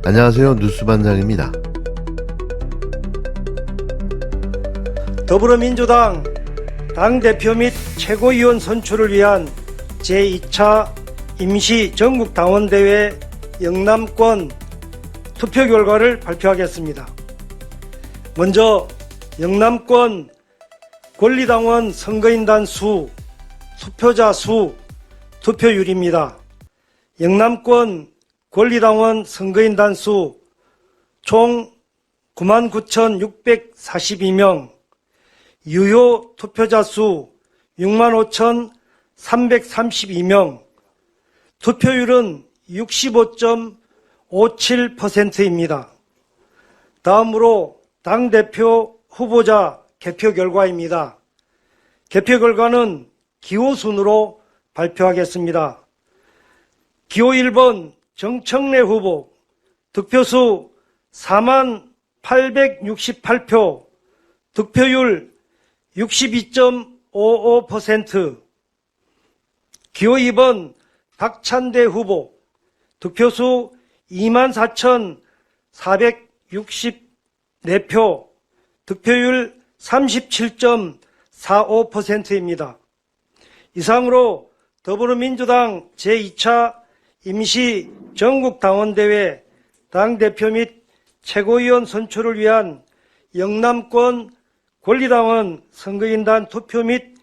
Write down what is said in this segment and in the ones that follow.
안녕하세요. 뉴스반장입니다. 더불어민주당 당대표 및 최고위원 선출을 위한 제2차 임시 전국당원대회 영남권 투표 결과를 발표하겠습니다. 먼저 영남권 권리당원 선거인단 수, 투표자 수, 투표율입니다. 영남권 권리당원 선거인단 수 총 99,642명, 유효 투표자 수 65,332명, 투표율은 65.57%입니다. 다음으로 당대표 후보자 개표 결과입니다. 개표 결과는 기호순으로 발표하겠습니다. 기호 1번 정청래 후보 득표수 4868표, 득표율 62.55%. 기호 2번 박찬대 후보 득표수 24,464표, 득표율 37.45%입니다. 이상으로 더불어민주당 제2차 임시 전국당원대회 당대표 및 최고위원 선출을 위한 영남권 권리당원 선거인단 투표 및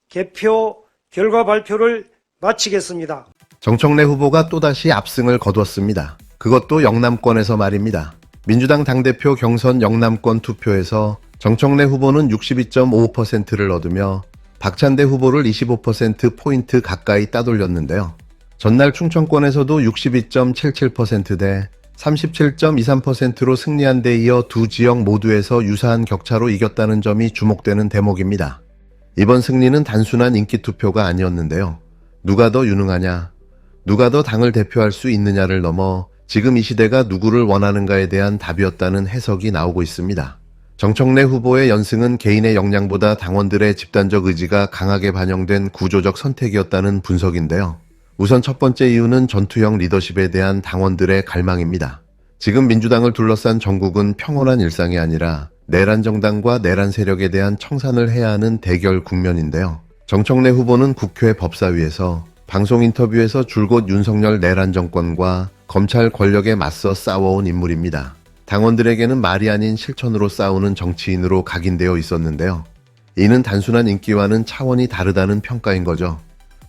개표 결과 발표를 마치겠습니다. 정청래 후보가 또다시 압승을 거뒀습니다. 그것도 영남권에서 말입니다. 민주당 당대표 경선 영남권 투표에서 정청래 후보는 62.55%를 얻으며 박찬대 후보를 25%포인트 가까이 따돌렸는데요. 전날 충청권에서도 62.77%대 37.23%로 승리한 데 이어 두 지역 모두에서 유사한 격차로 이겼다는 점이 주목되는 대목입니다. 이번 승리는 단순한 인기 투표가 아니었는데요. 누가 더 유능하냐, 누가 더 당을 대표할 수 있느냐를 넘어 지금 이 시대가 누구를 원하는가에 대한 답이었다는 해석이 나오고 있습니다. 정청래 후보의 연승은 개인의 역량보다 당원들의 집단적 의지가 강하게 반영된 구조적 선택이었다는 분석인데요. 우선 첫 번째 이유는 전투형 리더십에 대한 당원들의 갈망입니다. 지금 민주당을 둘러싼 전국은 평온한 일상이 아니라 내란 정당과 내란 세력에 대한 청산을 해야 하는 대결 국면인데요. 정청래 후보는 국회 법사위에서 방송 인터뷰에서 줄곧 윤석열 내란 정권과 검찰 권력에 맞서 싸워온 인물입니다. 당원들에게는 말이 아닌 실천으로 싸우는 정치인으로 각인되어 있었는데요. 이는 단순한 인기와는 차원이 다르다는 평가인 거죠.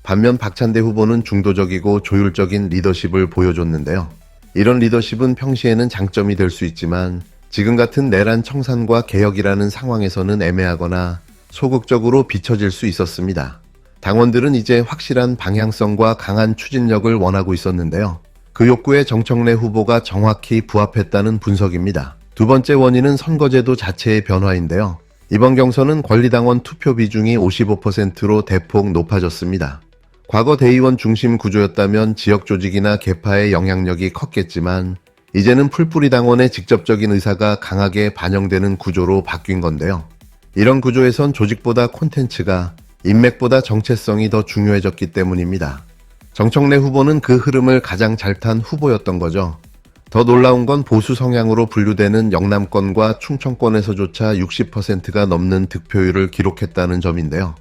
반면 박찬대 후보는 중도적이고 조율적인 리더십을 보여줬는데요. 이런 리더십은 평시에는 장점이 될 수 있지만 지금 같은 내란 청산과 개혁이라는 상황에서는 애매하거나 소극적으로 비춰질 수 있었습니다. 당원들은 이제 확실한 방향성과 강한 추진력을 원하고 있었는데요. 그 욕구에 정청래 후보가 정확히 부합했다는 분석입니다. 두 번째 원인은 선거제도 자체의 변화인데요. 이번 경선은 권리당원 투표 비중이 55%로 대폭 높아졌습니다. 과거 대의원 중심 구조였다면 지역 조직이나 계파의 영향력이 컸겠지만 이제는 풀뿌리 당원의 직접적인 의사가 강하게 반영되는 구조로 바뀐 건데요. 이런 구조에선 조직보다 콘텐츠가, 인맥보다 정체성이 더 중요해졌기 때문입니다. 정청래 후보는 그 흐름을 가장 잘 탄 후보였던 거죠. 더 놀라운 건 보수 성향으로 분류되는 영남권과 충청권에서조차 60%가 넘는 득표율을 기록했다는 점인데요.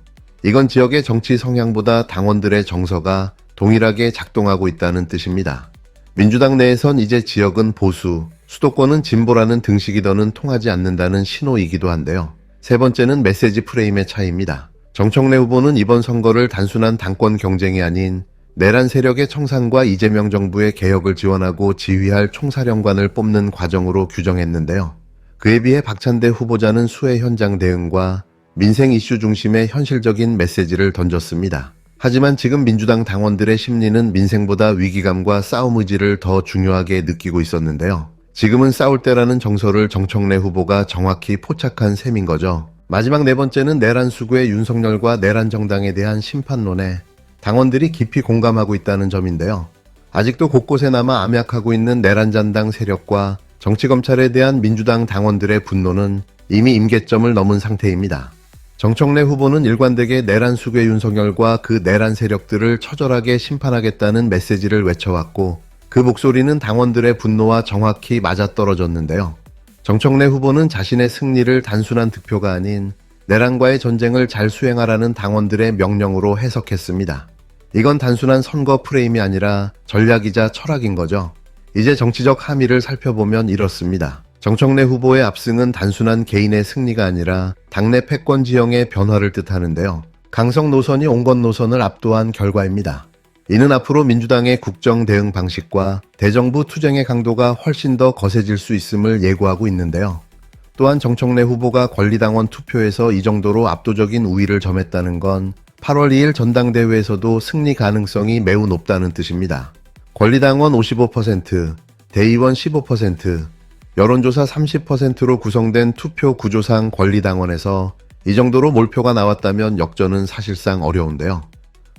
이건 지역의 정치 성향보다 당원들의 정서가 동일하게 작동하고 있다는 뜻입니다. 민주당 내에선 이제 지역은 보수, 수도권은 진보라는 등식이 더는 통하지 않는다는 신호이기도 한데요. 세 번째는 메시지 프레임의 차이입니다. 정청래 후보는 이번 선거를 단순한 당권 경쟁이 아닌 내란 세력의 청산과 이재명 정부의 개혁을 지원하고 지휘할 총사령관을 뽑는 과정으로 규정했는데요. 그에 비해 박찬대 후보자는 수해 현장 대응과 민생 이슈 중심의 현실적인 메시지를 던졌습니다. 하지만 지금 민주당 당원들의 심리는 민생보다 위기감과 싸움 의지를 더 중요하게 느끼고 있었는데요. 지금은 싸울 때라는 정서를 정청래 후보가 정확히 포착한 셈인 거죠. 마지막 네 번째는 내란 수구의 윤석열과 내란 정당에 대한 심판론에 당원들이 깊이 공감하고 있다는 점인데요. 아직도 곳곳에 남아 암약하고 있는 내란 잔당 세력과 정치검찰에 대한 민주당 당원들의 분노는 이미 임계점을 넘은 상태입니다. 정청래 후보는 일관되게 내란 수괴 윤석열과 그 내란 세력들을 처절하게 심판하겠다는 메시지를 외쳐왔고 그 목소리는 당원들의 분노와 정확히 맞아떨어졌는데요. 정청래 후보는 자신의 승리를 단순한 득표가 아닌 내란과의 전쟁을 잘 수행하라는 당원들의 명령으로 해석했습니다. 이건 단순한 선거 프레임이 아니라 전략이자 철학인 거죠. 이제 정치적 함의를 살펴보면 이렇습니다. 정청래 후보의 압승은 단순한 개인의 승리가 아니라 당내 패권 지형의 변화를 뜻하는데요. 강성 노선이 온건 노선을 압도한 결과입니다. 이는 앞으로 민주당의 국정 대응 방식과 대정부 투쟁의 강도가 훨씬 더 거세질 수 있음을 예고하고 있는데요. 또한 정청래 후보가 권리당원 투표에서 이 정도로 압도적인 우위를 점했다는 건 8월 2일 전당대회에서도 승리 가능성이 매우 높다는 뜻입니다. 권리당원 55%, 대의원 15%, 여론조사 30%로 구성된 투표 구조상 권리당원에서 이 정도로 몰표가 나왔다면 역전은 사실상 어려운데요.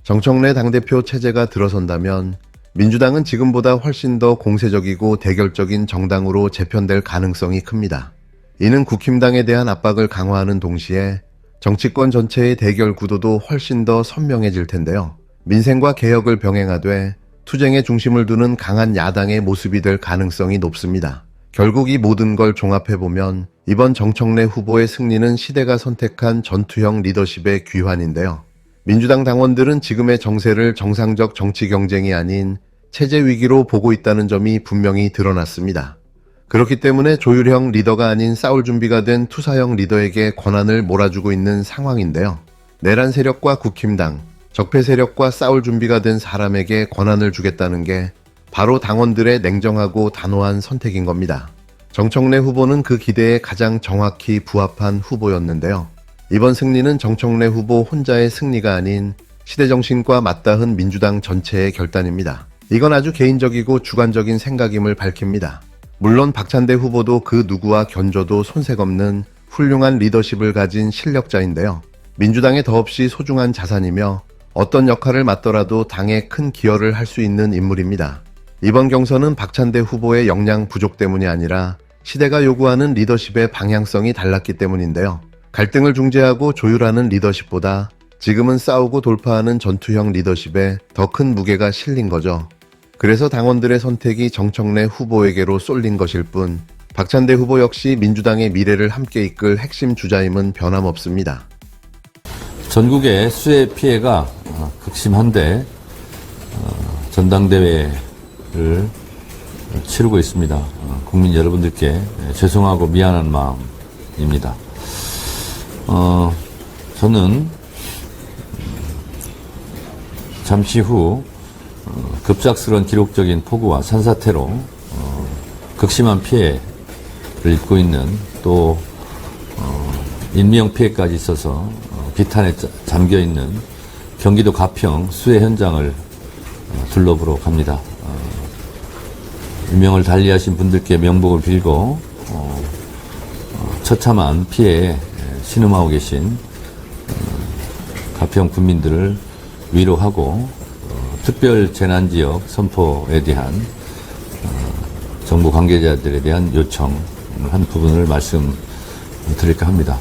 정청래 당대표 체제가 들어선다면 민주당은 지금보다 훨씬 더 공세적이고 대결적인 정당으로 재편될 가능성이 큽니다. 이는 국힘당에 대한 압박을 강화하는 동시에 정치권 전체의 대결 구도도 훨씬 더 선명해질 텐데요. 민생과 개혁을 병행하되 투쟁의 중심을 두는 강한 야당의 모습이 될 가능성이 높습니다. 결국 이 모든 걸 종합해보면 이번 정청래 후보의 승리는 시대가 선택한 전투형 리더십의 귀환인데요. 민주당 당원들은 지금의 정세를 정상적 정치 경쟁이 아닌 체제 위기로 보고 있다는 점이 분명히 드러났습니다. 그렇기 때문에 조율형 리더가 아닌 싸울 준비가 된 투사형 리더에게 권한을 몰아주고 있는 상황인데요. 내란 세력과 국힘당, 적폐 세력과 싸울 준비가 된 사람에게 권한을 주겠다는 게 바로 당원들의 냉정하고 단호한 선택인 겁니다. 정청래 후보는 그 기대에 가장 정확히 부합한 후보였는데요. 이번 승리는 정청래 후보 혼자의 승리가 아닌 시대정신과 맞닿은 민주당 전체의 결단입니다. 이건 아주 개인적이고 주관적인 생각임을 밝힙니다. 물론 박찬대 후보도 그 누구와 견줘도 손색 없는 훌륭한 리더십을 가진 실력자인데요. 민주당에 더없이 소중한 자산이며 어떤 역할을 맡더라도 당에 큰 기여를 할 수 있는 인물입니다. 이번 경선은 박찬대 후보의 역량 부족 때문이 아니라 시대가 요구하는 리더십의 방향성이 달랐기 때문인데요. 갈등을 중재하고 조율하는 리더십보다 지금은 싸우고 돌파하는 전투형 리더십에 더 큰 무게가 실린 거죠. 그래서 당원들의 선택이 정청래 후보에게로 쏠린 것일 뿐 박찬대 후보 역시 민주당의 미래를 함께 이끌 핵심 주자임은 변함없습니다. 전국의 수해 피해가 극심한데 전당대회를 치르고 있습니다. 국민 여러분들께 죄송하고 미안한 마음입니다. 저는 잠시 후 급작스러운 기록적인 폭우와 산사태로 극심한 피해를 입고 있는 또 인명 피해까지 있어서 비탄에 잠겨있는 경기도 가평 수해 현장을 둘러보러 갑니다. 유명을 달리하신 분들께 명복을 빌고 처참한 피해에 신음하고 계신 가평 국민들을 위로하고 특별 재난지역 선포에 대한 정부 관계자들에 대한 요청 한 부분을 말씀드릴까 합니다.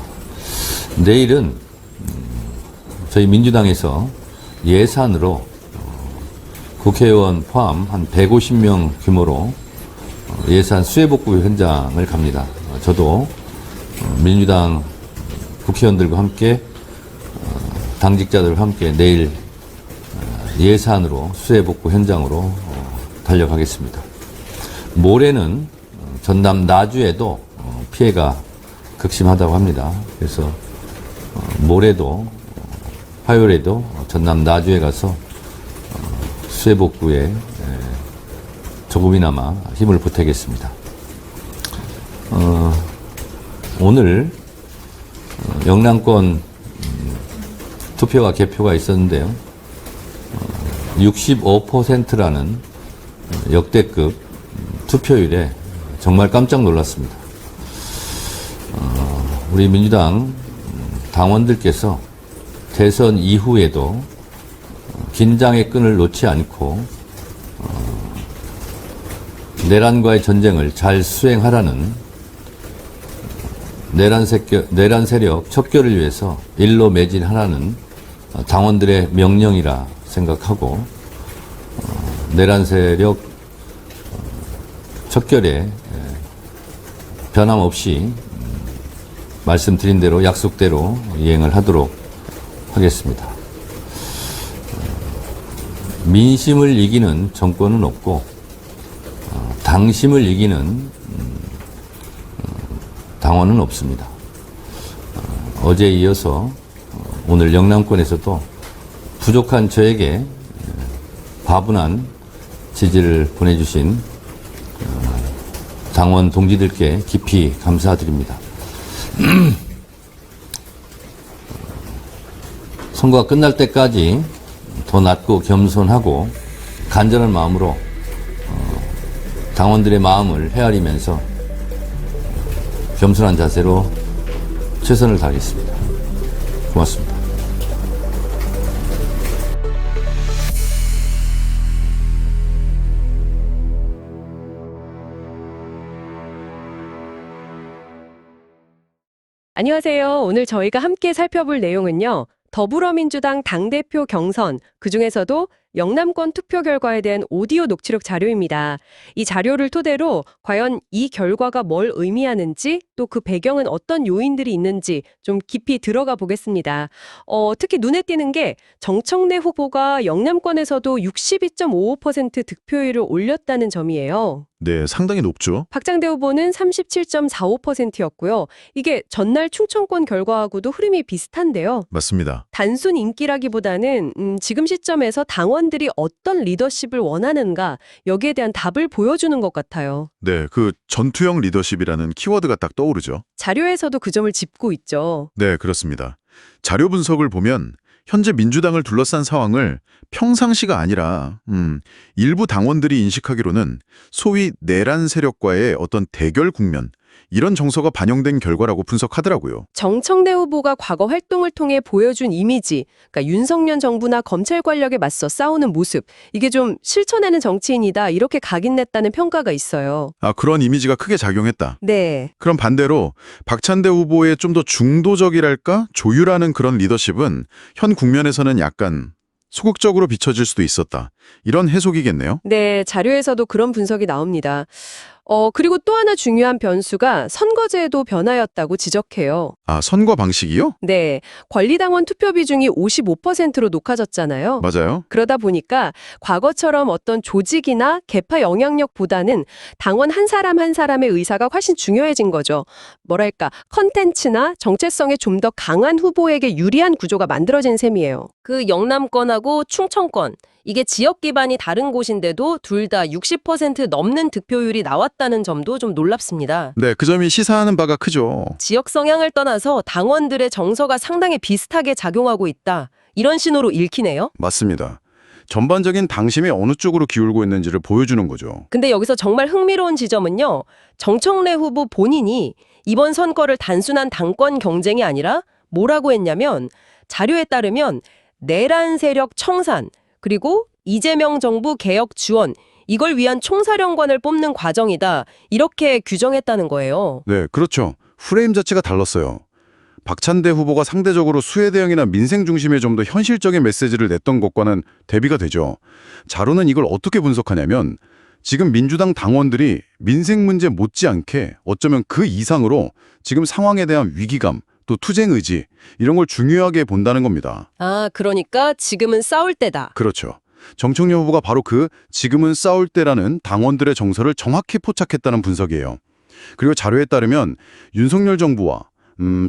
내일은 저희 민주당에서 예산으로 국회의원 포함 한 150명 규모로 예산 수해복구 현장을 갑니다. 저도 민주당 국회의원들과 함께 당직자들과 함께 내일 예산으로 수해복구 현장으로 달려가겠습니다. 모레는 전남 나주에도 피해가 극심하다고 합니다. 그래서 모레도 화요일에도 전남 나주에 가서 수해복구에 조금이나마 힘을 보태겠습니다. 오늘 영남권 투표와 개표가 있었는데요. 65%라는 역대급 투표율에 정말 깜짝 놀랐습니다. 우리 민주당 당원들께서 대선 이후에도 긴장의 끈을 놓지 않고 내란과의 전쟁을 잘 수행하라는 내란 세력 척결을 위해서 일로 매진하라는 당원들의 명령이라 생각하고 내란 세력 척결에 변함없이 말씀드린 대로 약속대로 이행을 하도록 하겠습니다. 민심을 이기는 정권은 없고 당심을 이기는 당원은 없습니다. 어제에 이어서 오늘 영남권에서도 부족한 저에게 과분한 지지를 보내주신 당원 동지들께 깊이 감사드립니다. 선거가 끝날 때까지 더 낮고 겸손하고 간절한 마음으로 당원들의 마음을 헤아리면서 겸손한 자세로 최선을 다하겠습니다. 고맙습니다. 안녕하세요. 오늘 저희가 함께 살펴볼 내용은요. 더불어민주당 당대표 경선, 그중에서도 영남권 투표 결과에 대한 오디오 녹취록 자료입니다. 이 자료를 토대로 과연 이 결과가 뭘 의미하는지 또 그 배경은 어떤 요인들이 있는지 좀 깊이 들어가 보겠습니다. 특히 눈에 띄는 게 정청래 후보가 영남권에서도 62.55% 득표율을 올렸다는 점이에요. 네, 상당히 높죠. 박장대 후보는 37.45%였고요. 이게 전날 충청권 결과하고도 흐름이 비슷한데요. 맞습니다. 단순 인기라기보다는 지금 시점에서 당원들이 어떤 리더십을 원하는가 여기에 대한 답을 보여주는 것 같아요. 네, 그 전투형 리더십이라는 키워드가 딱 떠오르죠. 자료에서도 그 점을 짚고 있죠. 네, 그렇습니다. 자료 분석을 보면 현재 민주당을 둘러싼 상황을 평상시가 아니라 일부 당원들이 인식하기로는 소위 내란 세력과의 어떤 대결 국면, 이런 정서가 반영된 결과라고 분석하더라고요. 정청래 후보가 과거 활동을 통해 보여준 이미지, 그러니까 윤석열 정부나 검찰 권력에 맞서 싸우는 모습, 이게 좀 실천하는 정치인이다 이렇게 각인냈다는 평가가 있어요. 아, 그런 이미지가 크게 작용했다. 네. 그럼 반대로 박찬대 후보의 좀 더 중도적이랄까? 조율하는 그런 리더십은 현 국면에서는 약간 소극적으로 비춰질 수도 있었다. 이런 해석이겠네요. 네, 자료에서도 그런 분석이 나옵니다. 그리고 또 하나 중요한 변수가 선거제도 변화였다고 지적해요. 아, 선거 방식이요? 네, 권리당원 투표 비중이 55%로 높아졌잖아요. 맞아요. 그러다 보니까 과거처럼 어떤 조직이나 계파 영향력보다는 당원 한 사람 한 사람의 의사가 훨씬 중요해진 거죠. 뭐랄까, 컨텐츠나 정체성에 좀 더 강한 후보에게 유리한 구조가 만들어진 셈이에요. 그 영남권하고 충청권, 이게 지역 기반이 다른 곳인데도 둘 다 60% 넘는 득표율이 나왔다는 점도 좀 놀랍습니다. 네, 그 점이 시사하는 바가 크죠. 지역 성향을 떠나서 당원들의 정서가 상당히 비슷하게 작용하고 있다. 이런 신호로 읽히네요. 맞습니다. 전반적인 당심이 어느 쪽으로 기울고 있는지를 보여주는 거죠. 근데 여기서 정말 흥미로운 지점은요. 정청래 후보 본인이 이번 선거를 단순한 당권 경쟁이 아니라 뭐라고 했냐면 자료에 따르면 내란 세력 청산 그리고 이재명 정부 개혁 지원 이걸 위한 총사령관을 뽑는 과정이다. 이렇게 규정했다는 거예요. 네, 그렇죠. 프레임 자체가 달랐어요. 박찬대 후보가 상대적으로 수해 대응이나 민생 중심의 좀 더 현실적인 메시지를 냈던 것과는 대비가 되죠. 자료는 이걸 어떻게 분석하냐면 지금 민주당 당원들이 민생 문제 못지않게 어쩌면 그 이상으로 지금 상황에 대한 위기감, 또 투쟁 의지 이런 걸 중요하게 본다는 겁니다. 아, 그러니까 지금은 싸울 때다. 그렇죠. 정청래 후보가 바로 그 지금은 싸울 때라는 당원들의 정서를 정확히 포착했다는 분석이에요. 그리고 자료에 따르면 윤석열 정부와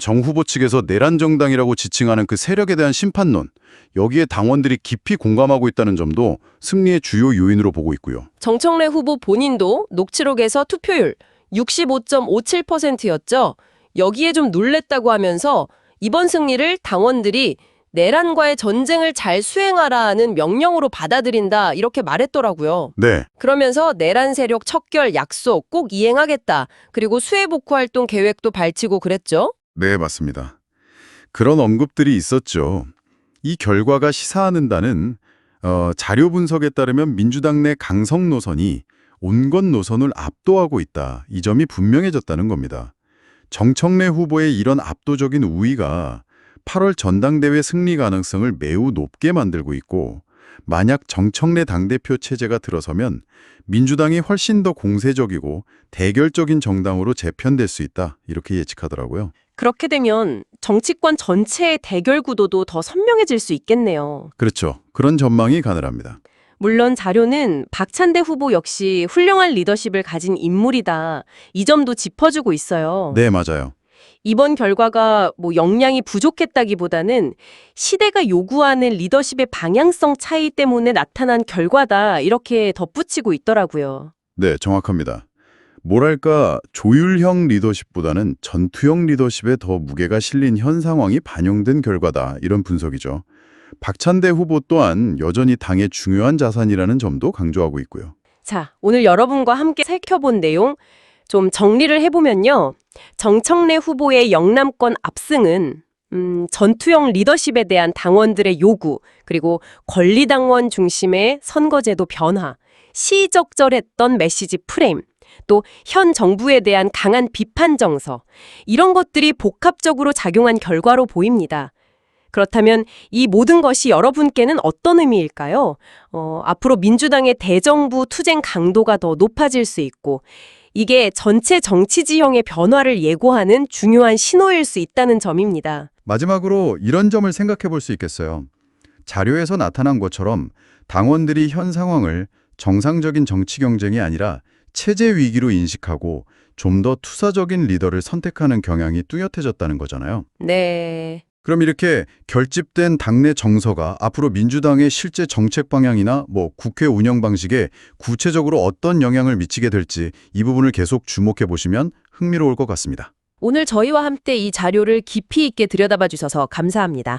정 후보 측에서 내란 정당이라고 지칭하는 그 세력에 대한 심판론, 여기에 당원들이 깊이 공감하고 있다는 점도 승리의 주요 요인으로 보고 있고요. 정청래 후보 본인도 녹취록에서 투표율 65.57%였죠. 여기에 좀 놀랬다고 하면서 이번 승리를 당원들이 내란과의 전쟁을 잘 수행하라는 명령으로 받아들인다 이렇게 말했더라고요. 네, 그러면서 내란 세력 척결 약속 꼭 이행하겠다. 그리고 수해 복구 활동 계획도 밝히고 그랬죠. 네, 맞습니다. 그런 언급들이 있었죠. 이 결과가 시사하는 바는 자료 분석에 따르면 민주당 내 강성 노선이 온건 노선을 압도하고 있다. 이 점이 분명해졌다는 겁니다. 정청래 후보의 이런 압도적인 우위가 8월 전당대회 승리 가능성을 매우 높게 만들고 있고, 만약 정청래 당대표 체제가 들어서면 민주당이 훨씬 더 공세적이고 대결적인 정당으로 재편될 수 있다, 이렇게 예측하더라고요. 그렇게 되면 정치권 전체의 대결 구도도 더 선명해질 수 있겠네요. 그렇죠. 그런 전망이 가능합니다. 물론 자료는 박찬대 후보 역시 훌륭한 리더십을 가진 인물이다. 이 점도 짚어주고 있어요. 네, 맞아요. 이번 결과가 역량이 부족했다기보다는 시대가 요구하는 리더십의 방향성 차이 때문에 나타난 결과다. 이렇게 덧붙이고 있더라고요. 네, 정확합니다. 뭐랄까, 조율형 리더십보다는 전투형 리더십에 더 무게가 실린 현 상황이 반영된 결과다, 이런 분석이죠. 박찬대 후보 또한 여전히 당의 중요한 자산이라는 점도 강조하고 있고요. 자, 오늘 여러분과 함께 살펴본 내용 좀 정리를 해보면요. 정청래 후보의 영남권 압승은 전투형 리더십에 대한 당원들의 요구, 그리고 권리당원 중심의 선거제도 변화, 시의적절했던 메시지 프레임, 또 현 정부에 대한 강한 비판 정서, 이런 것들이 복합적으로 작용한 결과로 보입니다. 그렇다면 이 모든 것이 여러분께는 어떤 의미일까요? 앞으로 민주당의 대정부 투쟁 강도가 더 높아질 수 있고, 이게 전체 정치 지형의 변화를 예고하는 중요한 신호일 수 있다는 점입니다. 마지막으로 이런 점을 생각해 볼 수 있겠어요. 자료에서 나타난 것처럼 당원들이 현 상황을 정상적인 정치 경쟁이 아니라 체제 위기로 인식하고 좀 더 투사적인 리더를 선택하는 경향이 뚜렷해졌다는 거잖아요. 네. 그럼 이렇게 결집된 당내 정서가 앞으로 민주당의 실제 정책 방향이나 국회 운영 방식에 구체적으로 어떤 영향을 미치게 될지 이 부분을 계속 주목해 보시면 흥미로울 것 같습니다. 오늘 저희와 함께 이 자료를 깊이 있게 들여다봐 주셔서 감사합니다.